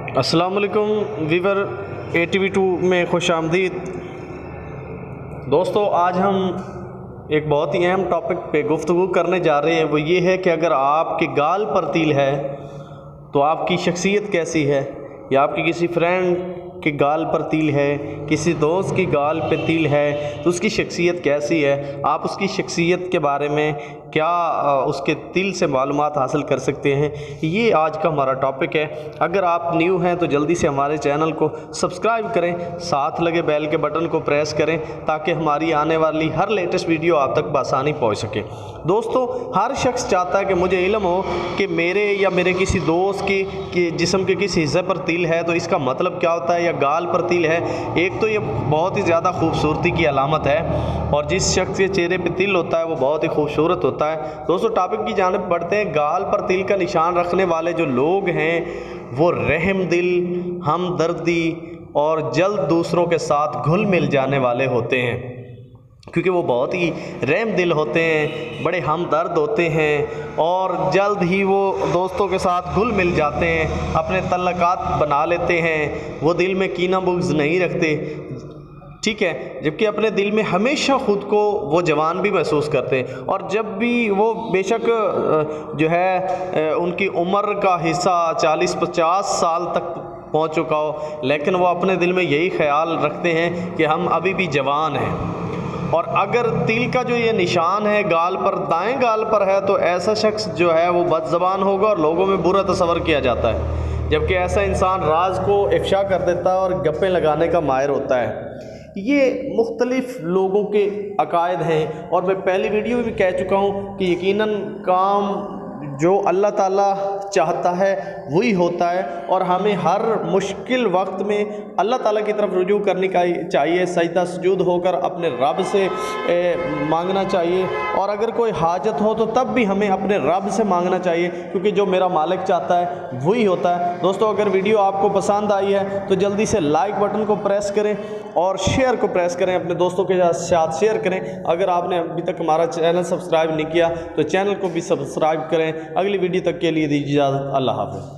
السلام علیکم ویور ATV2 میں خوش آمدید دوستو، آج ہم ایک بہت ہی اہم ٹاپک پہ گفتگو کرنے جا رہے ہیں۔ وہ یہ ہے کہ اگر آپ کے گال پر تیل ہے تو آپ کی شخصیت کیسی ہے، یا آپ کی کسی فرینڈ کے گال پر تیل ہے، کسی دوست کی گال پہ تیل ہے تو اس کی شخصیت کیسی ہے، آپ اس کی شخصیت کے بارے میں کیا اس کے تیل سے معلومات حاصل کر سکتے ہیں، یہ آج کا ہمارا ٹاپک ہے۔ اگر آپ نیو ہیں تو جلدی سے ہمارے چینل کو سبسکرائب کریں، ساتھ لگے بیل کے بٹن کو پریس کریں تاکہ ہماری آنے والی ہر لیٹسٹ ویڈیو آپ تک بآسانی پہنچ سکے۔ دوستو، ہر شخص چاہتا ہے کہ مجھے علم ہو کہ میرے یا میرے کسی دوست کی جسم کے کسی حصے پر تیل ہے تو اس کا مطلب کیا ہوتا ہے، یا گال پر تیل ہے۔ ایک تو یہ بہت ہی زیادہ خوبصورتی کی علامت ہے، اور جس شخص کے چہرے پہ تیل ہوتا ہے وہ بہت ہی خوبصورت ہوتا ہے۔ دوستو، ٹاپک کی جانب بڑھتے ہیں۔ گال پر تیل کا نشان رکھنے والے جو لوگ ہیں وہ رحم دل، ہمدردی اور جلد دوسروں کے ساتھ گھل مل جانے والے ہوتے ہیں، کیونکہ وہ بہت ہی رحم دل ہوتے ہیں، بڑے ہمدرد ہوتے ہیں، اور جلد ہی وہ دوستوں کے ساتھ گھل مل جاتے ہیں، اپنے تعلقات بنا لیتے ہیں، وہ دل میں کینہ بغض نہیں رکھتے، ٹھیک ہے، جبکہ اپنے دل میں ہمیشہ خود کو وہ جوان بھی محسوس کرتے ہیں۔ اور جب بھی وہ بے شک جو ہے ان کی عمر کا حصہ 40-50 سال تک پہنچ چکا ہو، لیکن وہ اپنے دل میں یہی خیال رکھتے ہیں کہ ہم ابھی بھی جوان ہیں۔ اور اگر تیل کا جو یہ نشان ہے گال پر، دائیں گال پر ہے، تو ایسا شخص جو ہے وہ بد زبان ہوگا اور لوگوں میں برا تصور کیا جاتا ہے، جبکہ ایسا انسان راز کو افشا کر دیتا ہے اور گپیں لگانے کا ماہر ہوتا ہے۔ یہ مختلف لوگوں کے عقائد ہیں، اور میں پہلی ویڈیو میں بھی کہہ چکا ہوں کہ یقیناً کام جو اللہ تعالیٰ چاہتا ہے وہی ہوتا ہے، اور ہمیں ہر مشکل وقت میں اللہ تعالیٰ کی طرف رجوع کرنے کا چاہیے، سجدہ سجود ہو کر اپنے رب سے مانگنا چاہیے، اور اگر کوئی حاجت ہو تو تب بھی ہمیں اپنے رب سے مانگنا چاہیے، کیونکہ جو میرا مالک چاہتا ہے وہی ہوتا ہے۔ دوستو، اگر ویڈیو آپ کو پسند آئی ہے تو جلدی سے لائک بٹن کو پریس کریں اور شیئر کو پریس کریں، اپنے دوستوں کے ساتھ شیئر کریں۔ اگر آپ نے ابھی تک ہمارا چینل سبسکرائب نہیں کیا تو چینل کو بھی سبسکرائب کریں۔ اگلی ویڈیو تک کے لیے دیجیے اجازت۔ اللہ حافظ۔